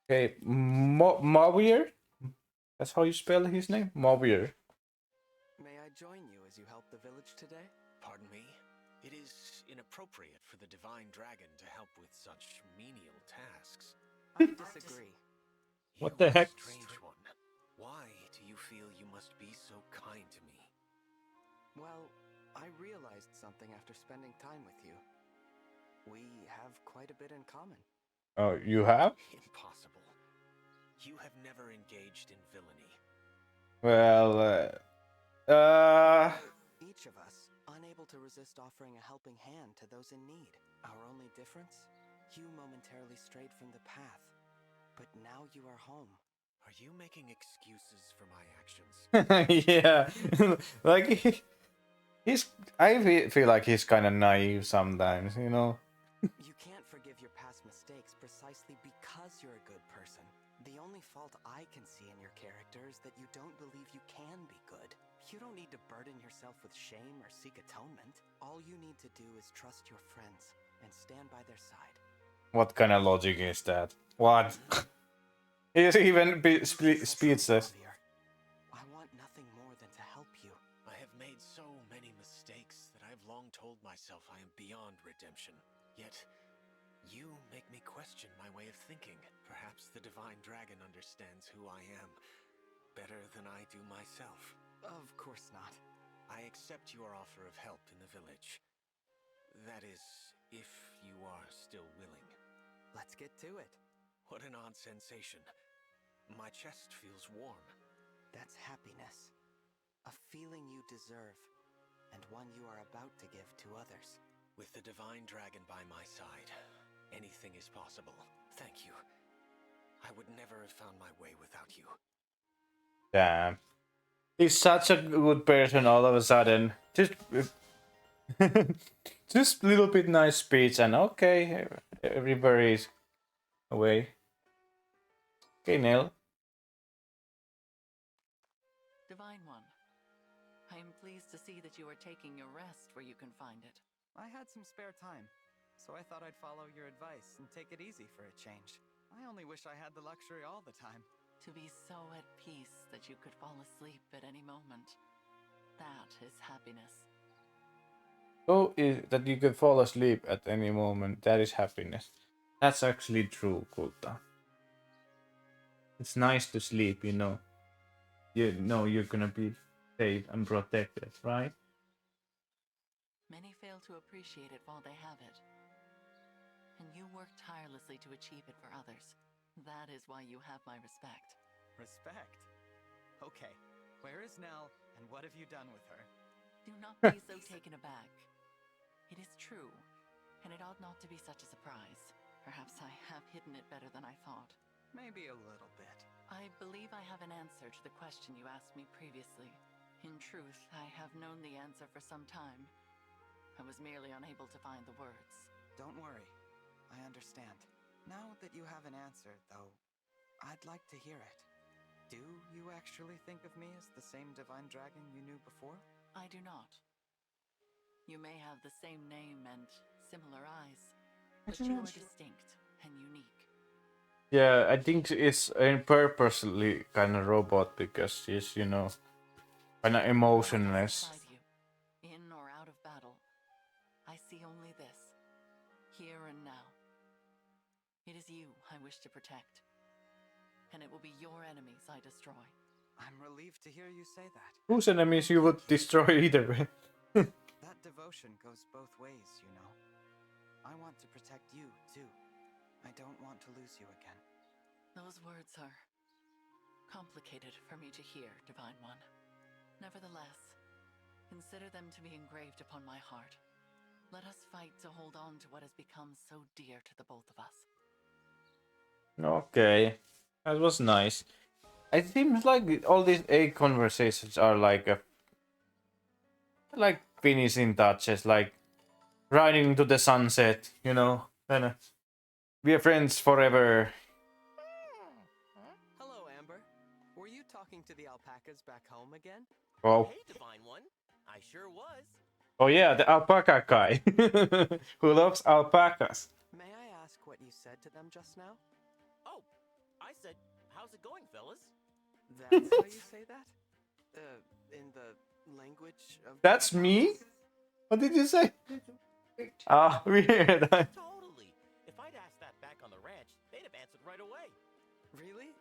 Okay, Mawier? That's how you spell his name? Mawier. May I join you as you help the village today? Pardon me? It is inappropriate for the divine dragon to help with such menial tasks. I disagree. What You the are a heck? strange one. Why do you feel you must be so kind to me? Well, I realized something after spending time with you. We have quite a bit in common. Oh, you have? Impossible. You have never engaged in villainy. Well, Well, each of us, unable to resist offering a helping hand to those in need. Our only difference? You momentarily strayed from the path, but now you are home. Are you making excuses for my actions? yeah. like, he's. Feel like he's kind of naive sometimes, you know? You can't forgive your past mistakes precisely because you're a good person. The only fault I can see in your character is that you don't believe you can be good. You don't need to burden yourself with shame or seek atonement. All you need to do is trust your friends and stand by their side. What kind of logic is that? What? He's even speechless. I want nothing more than to help you. I have made so many mistakes that I've long told myself I am beyond redemption. Yet, you make me question my way of thinking. Perhaps the divine dragon understands who I am better than I do myself. Of course not. I accept your offer of help in the village. That is, if you are still willing. Let's get to it. What an odd sensation. My chest feels warm. That's happiness. A feeling you deserve, and one you are about to give to others. With the divine dragon by my side, anything is possible. Thank you. I would never have found my way without you. Damn. He's such a good person all of a sudden. Just little bit nice speech and okay, everybody's away. Okay, Neil. Divine One, I am pleased to see that you are taking your rest where you can find it. I had some spare time, so I thought I'd follow your advice and take it easy for a change. I only wish I had the luxury all the time. To be so at peace that you could fall asleep at any moment. That is happiness. So is that you can fall asleep at any moment. That is happiness. That's actually true, Kulta. It's nice to sleep, you know. You know you're gonna be safe and protected, right? Many fail to appreciate it while they have it. And you work tirelessly to achieve it for others. That is why you have my respect. Respect? Okay, where is Nell, and what have you done with her? Do not be so taken aback. It is true, and it ought not to be such a surprise. Perhaps I have hidden it better than I thought. Maybe a little bit. I believe I have an answer to the question you asked me previously. In truth, I have known the answer for some time. I was merely unable to find the words. Don't worry, I understand. Now that you have an answer, though, I'd like to hear it. Do you actually think of me as the same divine dragon you knew before? I do not. You may have the same name and similar eyes, but you are distinct and unique. Yeah, I think it's purposely kind of robot because she's, you know, kind of emotionless. Inside you, in or out of battle, I see only this, here and now. It is you I wish to protect, and it will be your enemies I destroy. I'm relieved to hear you say that. Whose enemies you would destroy either way? That devotion goes both ways, you know. I want to protect you, too. I don't want to lose you again. Those words are complicated for me to hear, Divine One. Nevertheless, consider them to be engraved upon my heart. Let us fight to hold on to what has become so dear to the both of us. Okay, that was nice. It seems like all these egg conversations are like finishing touches, like riding to the sunset, you know, kind of. We are friends forever. Hello, Amber. Were you talking to the alpacas back home again? Oh, Hey, Divine One. I sure was. oh yeah, the alpaca guy who loves alpacas. May I ask what you said to them just now? Oh, I said, how's it going, fellas? That's how you say that? In the language of. That's me? What did you say? Ah, weird. Totally. If I'd asked that back on the ranch, they'd have answered right away. Really?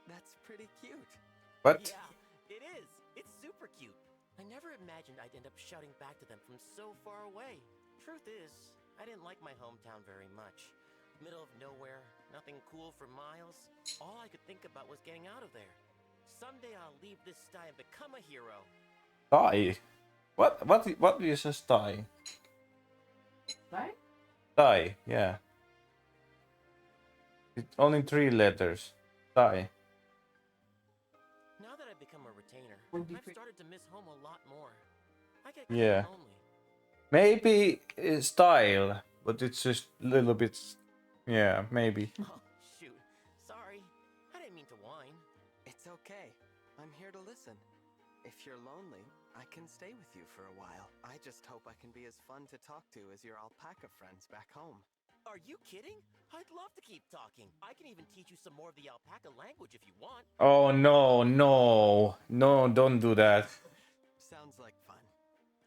That's pretty cute. What? Yeah, it is. It's super cute. I never imagined I'd end up shouting back to them from so far away. Truth is, I didn't like my hometown very much. Middle of nowhere, nothing cool for miles. All I could think about was getting out of there. Someday I'll leave this sty and become a hero. Die? What is a die? Right? Die, yeah. It's only 3 letters. Die. Now that I've become a retainer, Would be I've pretty- started to miss home a lot more. I get Yeah. kinda lonely. Maybe style, but it's just a little bit. Yeah, maybe. Oh, shoot. Sorry. I didn't mean to whine. It's okay. I'm here to listen. If you're lonely, I can stay with you for a while. I just hope I can be as fun to talk to as your alpaca friends back home. Are you kidding? I'd love to keep talking. I can even teach you some more of the alpaca language if you want. Oh no, don't do that. Sounds like fun.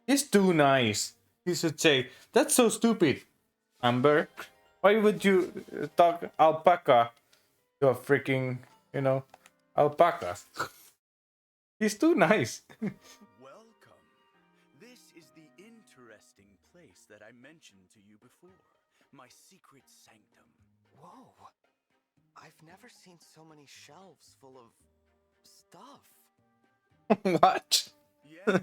He's too nice. He should say, that's so stupid, Amber. Why would you talk alpaca to a freaking, alpaca? He's too nice. Welcome. This is the interesting place that I mentioned to you before. My secret sanctum. Whoa. I've never seen so many shelves full of stuff. What? Yes,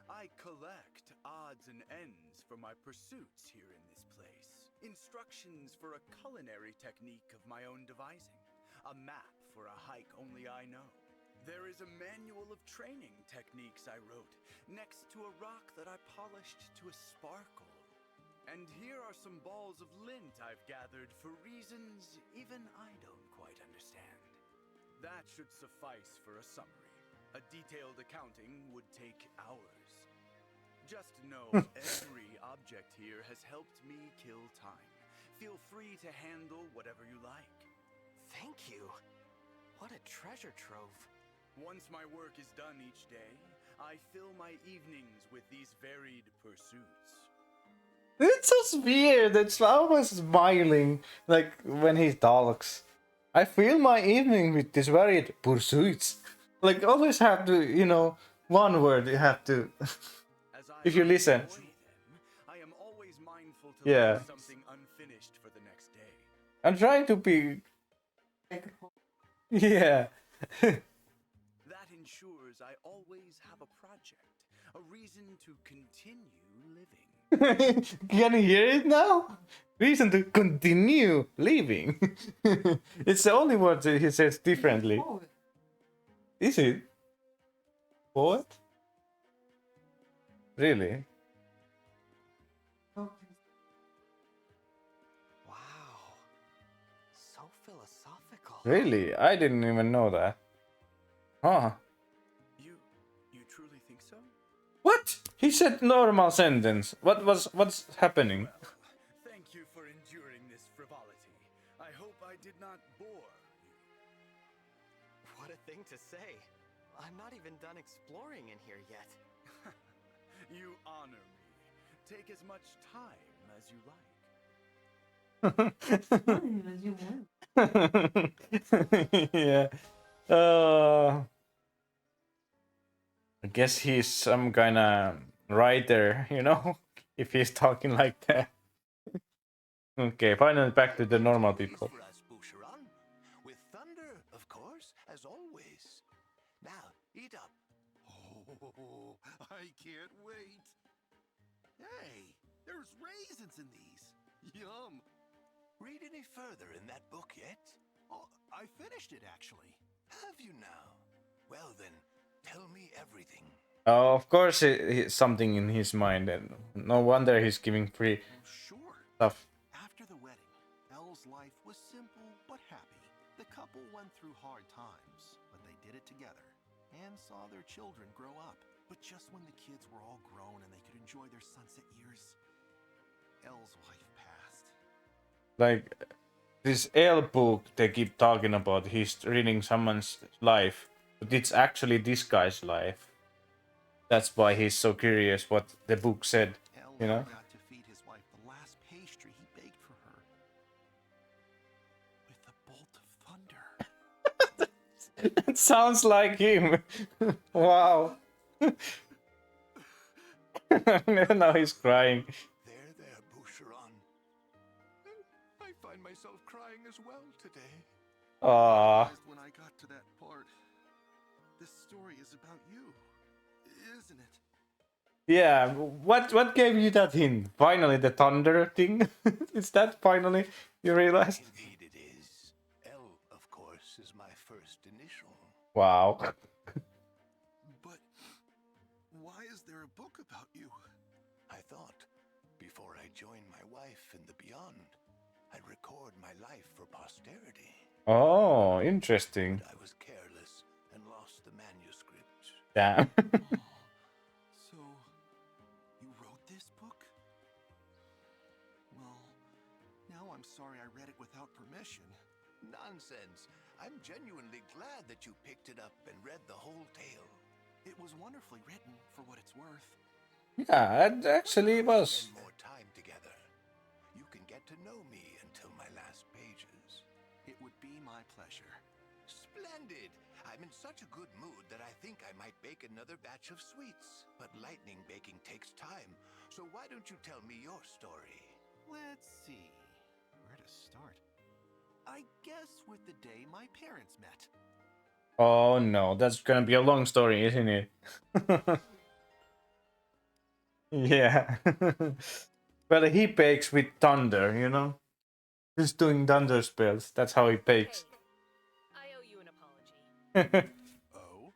I collect odds and ends for my pursuits here in this place. Instructions for a culinary technique of my own devising. A map for a hike only I know. There is a manual of training techniques I wrote next to a rock that I polished to a sparkle. And here are some balls of lint I've gathered for reasons even I don't quite understand. That should suffice for a summary. A detailed accounting would take hours. Just know every object here has helped me kill time. Feel free to handle whatever you like. Thank you. What a treasure trove. Once my work is done each day, I fill my evenings with these varied pursuits. It's so weird. It's always smiling, like when he talks. I fill my evening with these varied pursuits. Like always have to, one word you have to. As I If you listen. enjoy them, I am always mindful to Yeah. leave something unfinished for the next day. I'm trying to be. Like, Yeah. That ensures I always have a project, a reason to continue living. Can you hear it now? Reason to continue living. It's the only word that he says differently. oh, Is it? What? Really? oh, Wow. So philosophical. Really? I didn't even know that. Huh. You truly think so? What? He said normal sentence. What's happening? Well, thank you for enduring this frivolity. I hope I did not bore you. What a thing to say. I'm not even done exploring in here yet. You honor me. Take as much time as you like. fine as you want. Yeah. I guess he's some kind of writer, if he's talking like that. Okay, finally back to the normal people. For us, Boucheron. With thunder, of course, as always. Now, eat up. Oh, I can't wait. Hey, there's raisins in these. Yum. Read any further in that book yet? Oh, I finished it actually. Have you now? Well then, tell me everything. Of course, something in his mind, and no wonder he's giving free Sure. stuff. After the wedding, Elle's life was simple but happy. The couple went through hard times, but they did it together and saw their children grow up. But just when the kids were all grown and they could enjoy their sunset years, Elle's wife passed. Like, this L book they keep talking about, he's reading someone's life, but it's actually this guy's life. That's why he's so curious what the book said, El you know? got to feed his wife the last pastry he baked for her. With a bolt of thunder. It sounds like him. Wow. Now he's crying. There, Boucheron. I find myself crying as well today. I Ah. realized when I got to that part, this story is about you, isn't it? Yeah, what gave you that hint? Finally, the thunder thing? Is that finally you realized? Indeed it is. L, of course, is my first initial. Wow. But why is there a book about you? I thought, before I join my wife in the beyond, I'd record my life for posterity. Oh, interesting. But I was careless and lost the manuscript. Damn. So, you wrote this book? Well, now I'm sorry I read it without permission. Nonsense. I'm genuinely glad that you picked it up and read the whole tale. It was wonderfully written, for what it's worth. Yeah, it actually was. Spend more time together. You can get to know me until my last pages. It would be my pleasure. Splendid! I'm in such a good mood that I think I might bake another batch of sweets. But lightning baking takes time, so why don't you tell me your story? Let's see. Where to start? I guess with the day my parents met. Oh no, that's gonna be a long story, isn't it? Yeah. Well, he bakes with thunder, you know? He's doing thunder spells. That's how he bakes. I owe you an apology. Oh?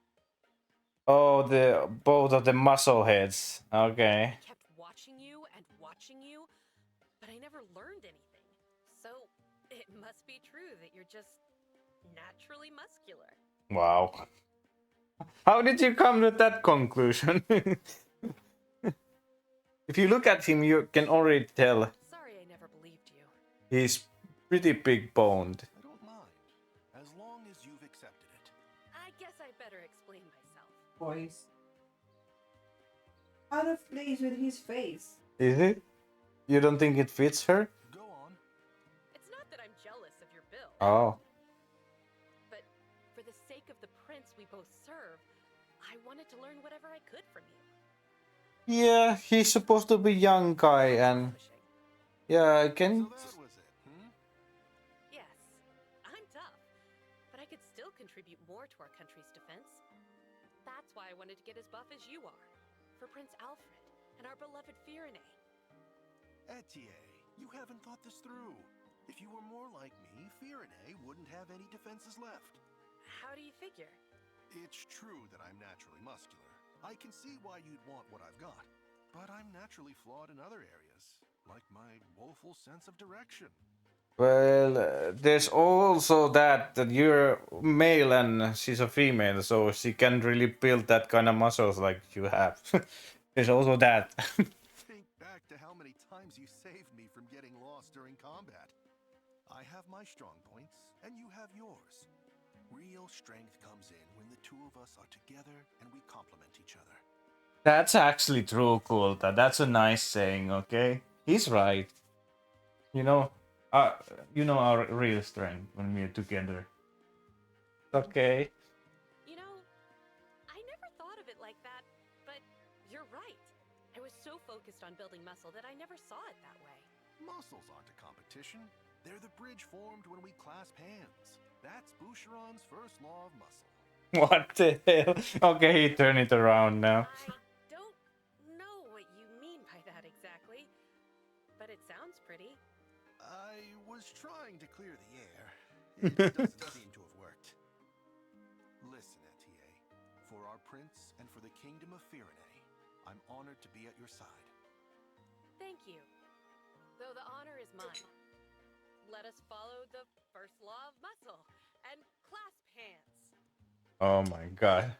Oh, the both of the muscle heads. Okay. I kept watching you, but I never learned anything. So, it must be true that you're just naturally muscular. Wow. How did you come to that conclusion? If you look at him, you can already tell Sorry I never believed you. he's pretty big boned. I don't mind, as long as you've accepted it. I guess I better explain myself. Voice. Out of place with his face. Is it? You don't think it fits her? Go on. It's not that I'm jealous of your build, Oh. but for the sake of the prince we both serve, I wanted to learn whatever I could from you. Yeah, he's supposed to be young guy and Pushing. yeah, I So can. that was it, Yes, I'm tough, but I could still contribute more to our country's defense. That's why I wanted to get as buff as you are, for Prince Alfred and our beloved Firenze. Etienne, you haven't thought this through. If you were more like me, Firenze wouldn't have any defenses left. How do you figure? It's true that I'm naturally muscular. I can see why you'd want what I've got. But I'm naturally flawed in other areas, like my woeful sense of direction. Well, there's also that you're male and she's a female, so she can't really build that kind of muscles like you have. There's also that. Think back to how many times you saved me from getting lost during combat. I have my strong points, and you have yours. Real strength comes in when the two of us are together and we complement each other. That's actually true, Kulta. That's a nice saying, okay? He's right. You know, uh, you know our real strength when we're together. Okay. You know, I never thought of it like that, but you're right. I was so focused on building muscle that I never saw it that way. Muscles aren't a competition. They're the bridge formed when we clasp hands. That's Boucheron's first law of muscle. What the hell? Okay, he turned it around now. I don't know what you mean by that exactly, but it sounds pretty. I was trying to clear the air. It doesn't seem to have worked. Listen, Etienne. For our prince and for the kingdom of Firenze, I'm honored to be at your side. Thank you. Though the honor is mine. Let us follow the first law of muscle and clasp hands. Oh my god.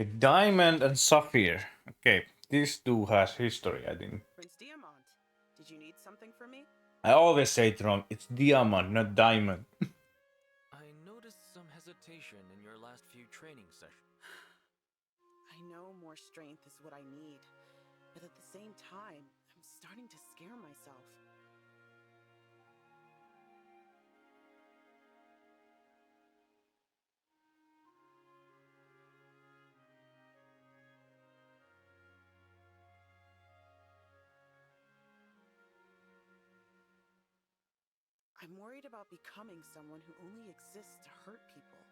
A diamond and sapphire. Okay, these two has history, I think. Prince Diamant, did you need something from me? I always say it wrong. It's diamond, not diamond. I noticed some hesitation in your last few training sessions. I know more strength is what I need, but at the same time, I'm starting to scare myself. I'm worried about becoming someone who only exists to hurt people.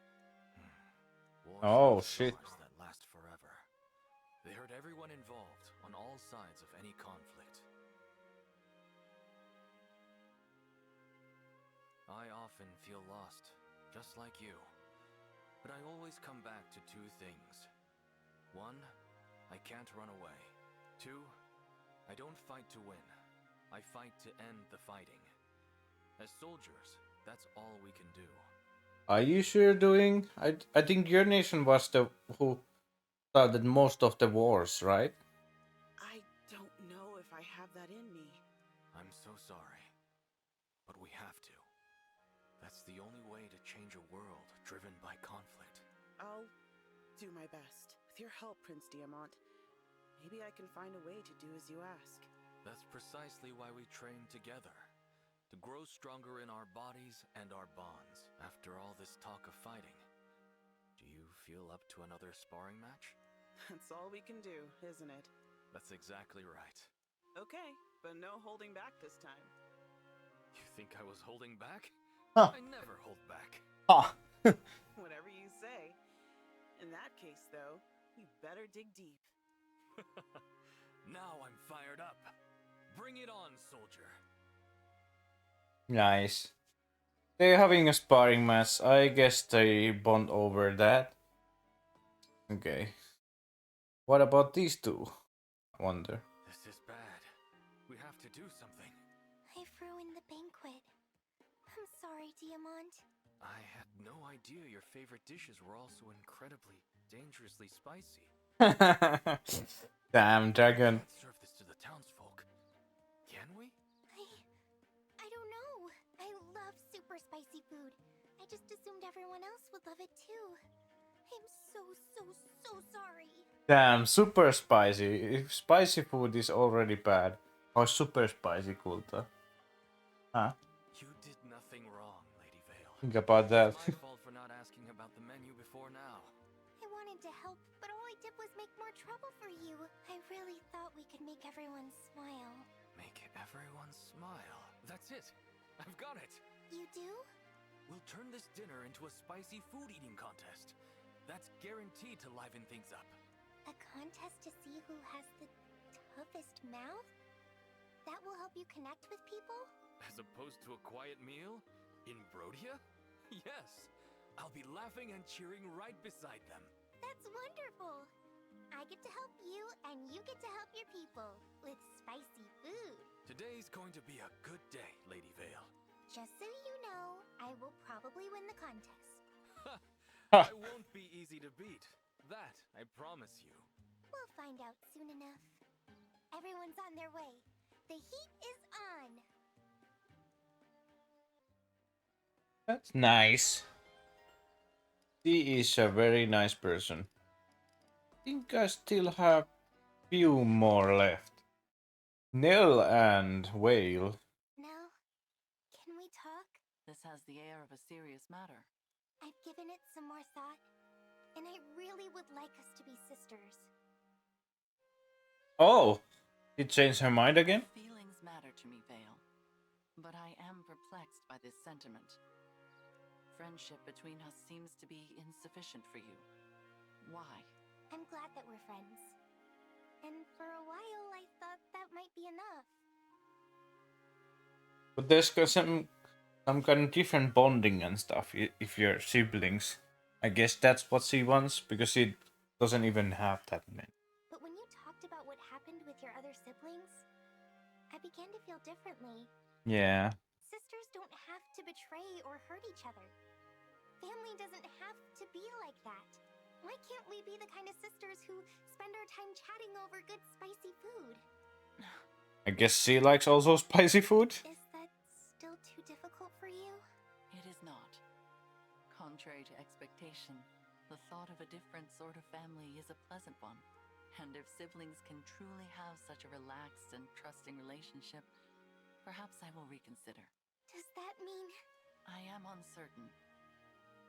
Wars Oh, are shit. scars that last forever. They hurt everyone involved on all sides of any conflict. I often feel lost, just like you. But I always come back to two things. One, I can't run away. Two, I don't fight to win. I fight to end the fighting. As soldiers, that's all we can do. Are you sure doing? I think your nation was the who started most of the wars, right? I don't know if I have that in me. I'm so sorry. But we have to. That's the only way to change a world driven by conflict. I'll do my best. With your help, Prince Diamant, maybe I can find a way to do as you ask. That's precisely why we train together. To grow stronger in our bodies and our bonds. After all this talk of fighting, do you feel up to another sparring match? That's all we can do, isn't it? That's exactly right. Okay, but no holding back this time. You think I was holding back? Huh. I never hold back. Ah. Whatever you say. In that case, though, you better dig deep. Now I'm fired up. Bring it on, soldier. Nice. They're having a sparring match. I guess they bond over that. Okay. What about these two? I wonder. This is bad. We have to do something. I've ruined the banquet. I'm sorry, Diamant. I had no idea your favorite dishes were also incredibly, dangerously spicy. Damn, dragon. Let's serve this to the townsfolk. Can we? I don't know. I love super spicy food. I just assumed everyone else would love it too. I'm so sorry. Damn, super spicy. If spicy food is already bad, how super spicy Kulta? Huh? You did nothing wrong, Lady Veyle. Think about that. It's my fault for not asking about the menu before now. I wanted to help, but all I did was make more trouble for you. I really thought we could make everyone smile. Make everyone smile. That's it. I've got it. You do? We'll turn this dinner into a spicy food eating contest. That's guaranteed to liven things up. A contest to see who has the toughest mouth? That will help you connect with people? As opposed to a quiet meal? In Brodia? Yes. I'll be laughing and cheering right beside them. That's wonderful! I get to help you, and you get to help your people with spicy food. Today's going to be a good day, Lady Veyle. Just so you know, I will probably win the contest. I won't be easy to beat. That, I promise you. We'll find out soon enough. Everyone's on their way. The heat is on! That's nice. She is a very nice person. I think I still have few more left. Nell and Whale. Nell, can we talk? This has the air of a serious matter. I've given it some more thought, and I really would like us to be sisters. Oh, she changed her mind again? Feelings matter to me, Veyle. But I am perplexed by this sentiment. Friendship between us seems to be insufficient for you. Why? I'm glad that we're friends. And for a while, I thought that might be enough. But there's some kind of different bonding and stuff if you're siblings. I guess that's what she wants, because she doesn't even have that many. But when you talked about what happened with your other siblings, I began to feel differently. Yeah. Sisters don't have to betray or hurt each other. Family doesn't have to be like that. Why can't we be the kind of sisters who spend our time chatting over good spicy food? I guess she likes also spicy food. Is that still too difficult for you? It is not. Contrary to expectation, the thought of a different sort of family is a pleasant one. And if siblings can truly have such a relaxed and trusting relationship, perhaps I will reconsider. Does that mean... I am uncertain.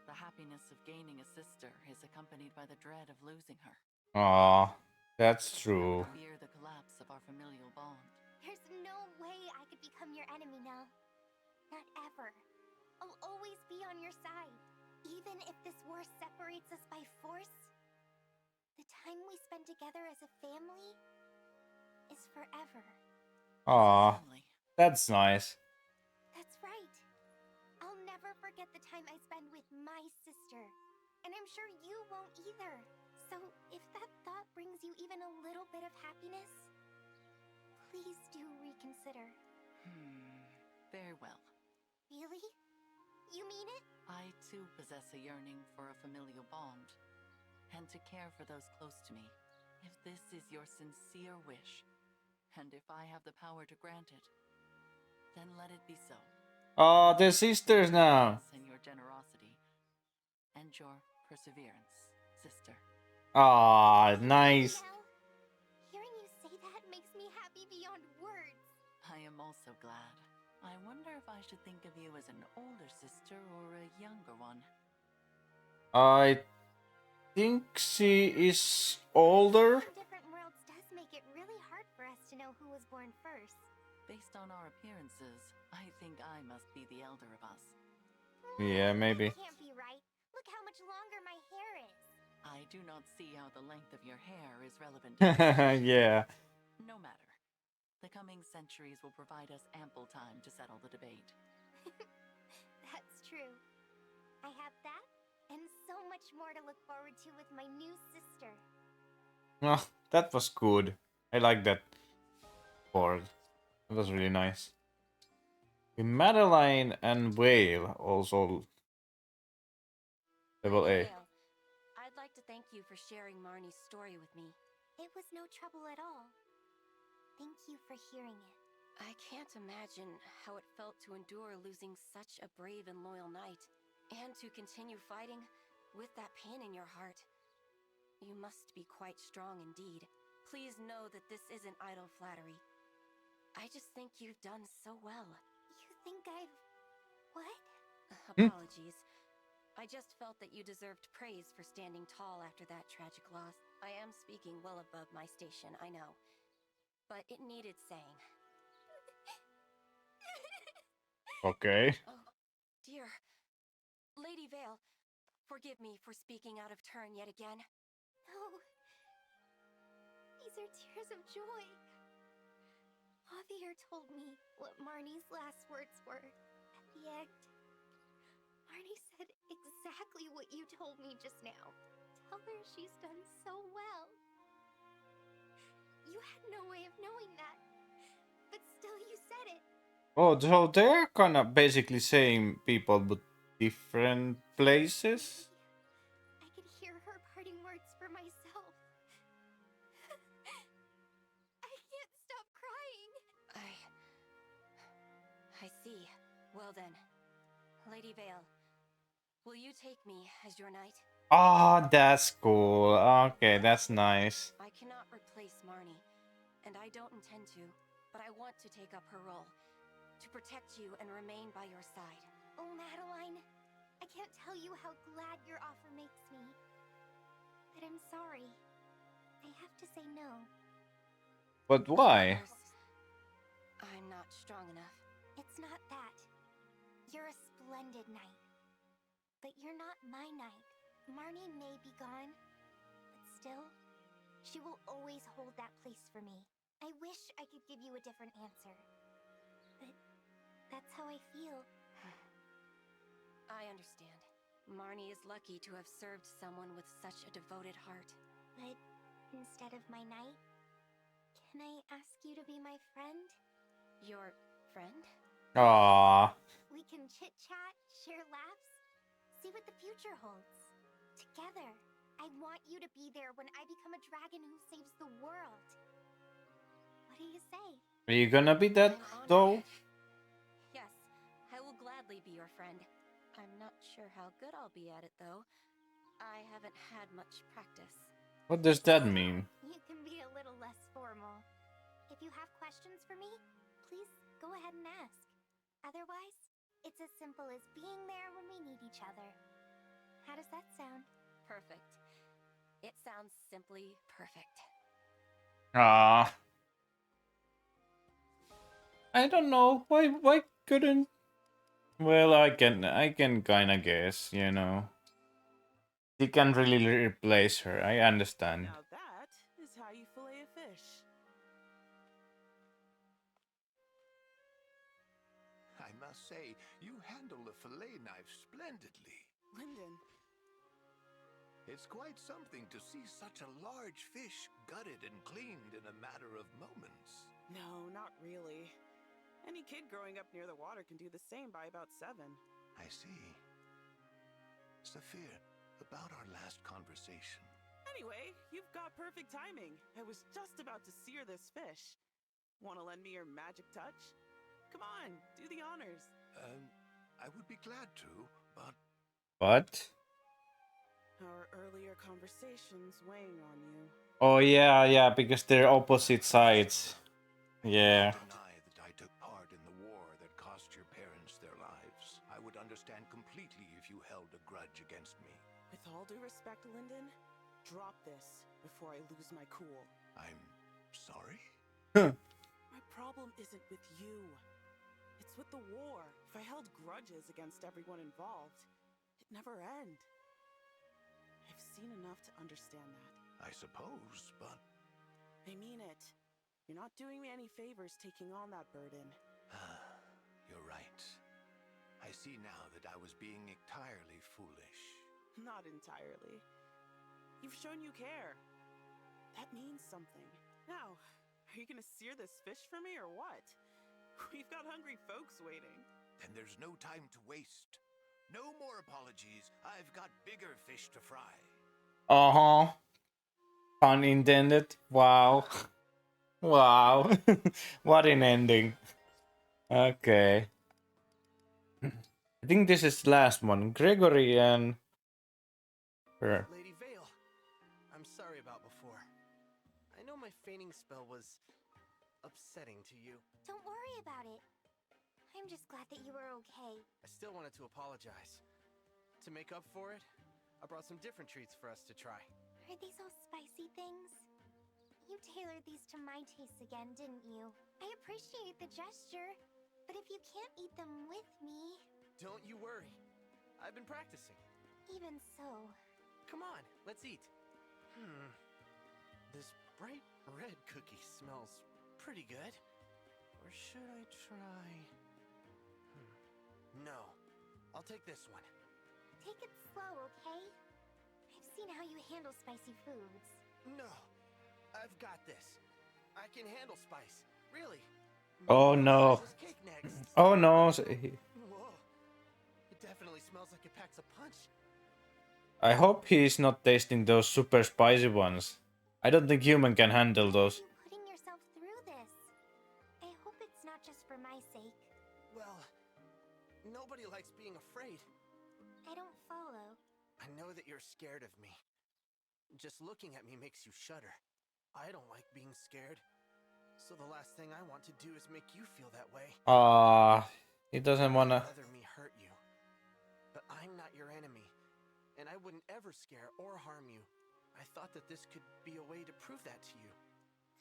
The happiness of gaining a sister is accompanied by the dread of losing her. Ah, that's true. I fear the collapse of our familial bond. There's no way I could become your enemy now. Not ever. I'll always be on your side. Even if this war separates us by force, the time we spend together as a family is forever. Ah, that's nice. That's right. I'll never forget the time I spend with my sister. And I'm sure you won't either. So if that thought brings you even a little bit of happiness, please do reconsider. Very well. Really? You mean it? I too possess a yearning for a familial bond, and to care for those close to me. If this is your sincere wish, and if I have the power to grant it, then let it be so. Oh, they're sisters now. And your generosity, and your perseverance, sister. Ah, nice. Hearing you say that makes me happy beyond words. I am also glad. I wonder if I should think of you as an older sister or a younger one. I think she is older. Different worlds does make it really hard for us to know who was born first. Based on our appearances, I think I must be the elder of us. Yeah, maybe. That can't be right. Look how much longer my hair is. I do not see how the length of your hair is relevant to this. Yeah. No matter. The coming centuries will provide us ample time to settle the debate. That's true. I have that and so much more to look forward to with my new sister. Oh, that was good. I like that board. It was really nice. Madeline and Whale also level A. I'd like to thank you for sharing Marnie's story with me. It was no trouble at all. Thank you for hearing it. I can't imagine how it felt to endure losing such a brave and loyal knight, and to continue fighting with that pain in your heart. You must be quite strong indeed. Please know that this isn't idle flattery. I just think you've done so well. You think I've... what? Apologies. I just felt that you deserved praise for standing tall after that tragic loss. I am speaking well above my station, I know. But it needed saying. Okay. Oh, dear. Lady Veyle, forgive me for speaking out of turn yet again. No. These are tears of joy. Javier told me what Marnie's last words were at the end. Marnie said exactly what you told me just now. Tell her she's done so well. You had no way of knowing that, but still you said it. Oh, so they're kind of basically same people but different places? I could hear her parting words for myself. I can't stop crying. I see. Well then, Lady Veyle, will you take me as your knight? Ah, that's cool. Okay, that's nice. I cannot replace Marnie, and I don't intend to, but I want to take up her role, to protect you and remain by your side. Oh, Madeline, I can't tell you how glad your offer makes me. But I'm sorry. I have to say no. But why? I'm not strong enough. It's not that. You're a splendid knight. But you're not my knight. Marnie may be gone, but still, she will always hold that place for me. I wish I could give you a different answer. But that's how I feel. I understand. Marnie is lucky to have served someone with such a devoted heart. But instead of my knight, can I ask you to be my friend? Your friend? Ah. We can chit-chat, share laughs, see what the future holds. Together. I want you to be there when I become a dragon who saves the world. What do you say? Are you gonna be that though? Yes, I will gladly be your friend. I'm not sure how good I'll be at it, though. I haven't had much practice. What does that mean? You can be a little less formal. If you have questions for me, please go ahead and ask. Otherwise, it's as simple as being there when we need each other. How does that sound? Perfect. It sounds simply perfect. Ah, I don't know. Why couldn't? Well, I can kind of guess, you know. He can really replace her. I understand. Now that is how you fillet a fish. I must say, you handle the fillet knife splendidly. Lyndon. It's quite something to see such a large fish gutted and cleaned in a matter of moments. No, not really. Any kid growing up near the water can do the same by about 7. I see. Saphir, about our last conversation. Anyway, you've got perfect timing. I was just about to sear this fish. Want to lend me your magic touch? Come on, do the honors. I would be glad to, but... What? Our earlier conversations weighing on you. Oh yeah, because they're opposite sides. Yeah. I deny that I took part in the war that cost your parents their lives. I would understand completely if you held a grudge against me. With all due respect, Lyndon, drop this before I lose my cool. I'm sorry? My problem isn't with you. It's with the war. If I held grudges against everyone involved, it'd never end. I've seen enough to understand that. I suppose, but... I mean it. You're not doing me any favors taking on that burden. You're right. I see now that I was being entirely foolish. Not entirely. You've shown you care. That means something. Now, are you gonna sear this fish for me or what? We've got hungry folks waiting. Then there's no time to waste. No more apologies. I've got bigger fish to fry. Uh-huh. Pun intended. Wow. Wow. What an ending. Okay. I think this is the last one. Gregory and her. Lady Veyle, I'm sorry about before. I know my feigning spell was upsetting to you. Don't worry about it. I'm just glad that you were okay. I still wanted to apologize. To make up for it, I brought some different treats for us to try. Are these all spicy things? You tailored these to my tastes again, didn't you? I appreciate the gesture, but if you can't eat them with me... Don't you worry. I've been practicing. Even so... Come on, let's eat. This bright red cookie smells pretty good. Or should I try... No, I'll take this one. Take it slow, okay? I've seen how you handle spicy foods. No, I've got this. I can handle spice. Really. Oh no. Cake next. Oh no. Whoa. It definitely smells like it packs a punch. I hope he's not tasting those super spicy ones. I don't think human can handle those. Why are you putting yourself through this? I hope it's not just for my sake. Well, nobody likes being afraid. I don't follow. I know that you're scared of me. Just looking at me makes you shudder. I don't like being scared. So the last thing I want to do is make you feel that way. He doesn't wanna... I'd rather me hurt you. But I'm not your enemy. And I wouldn't ever scare or harm you. I thought that this could be a way to prove that to you.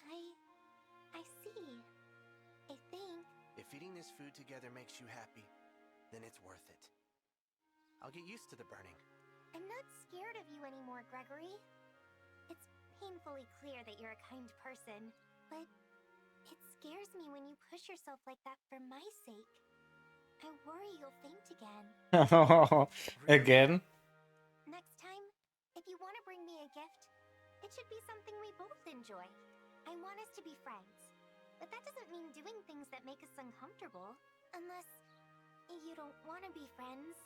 I see. I think... If eating this food together makes you happy, then it's worth it. I'll get used to the burning. I'm not scared of you anymore, Gregory. It's painfully clear that you're a kind person, but it scares me when you push yourself like that for my sake. I worry you'll faint again. Again? Next time, if you want to bring me a gift, it should be something we both enjoy. I want us to be friends, but that doesn't mean doing things that make us uncomfortable. Unless you don't want to be friends.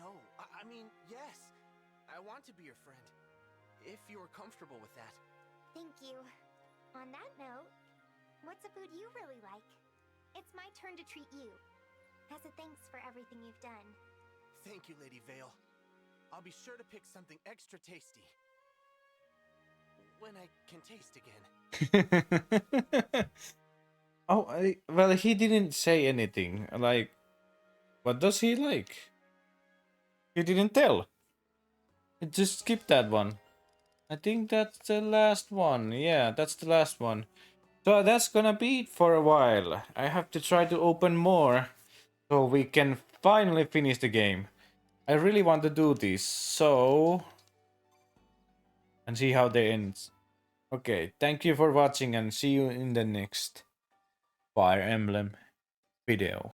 No, I mean, yes. I want to be your friend. if you're comfortable with that. Thank you. On that note, what's a food you really like? It's my turn to treat you. As a thanks for everything you've done. Thank you, Lady Veyle. I'll be sure to pick something extra tasty. When I can taste again. Oh, well, he didn't say anything. Like, what does he like? He didn't tell. He just skipped that one. I think that's the last one. Yeah, that's the last one. So that's gonna be it for a while. I have to try to open more so we can finally finish the game. I really want to do this, so... and see how they ends. Okay, thank you for watching and see you in the next Fire Emblem video.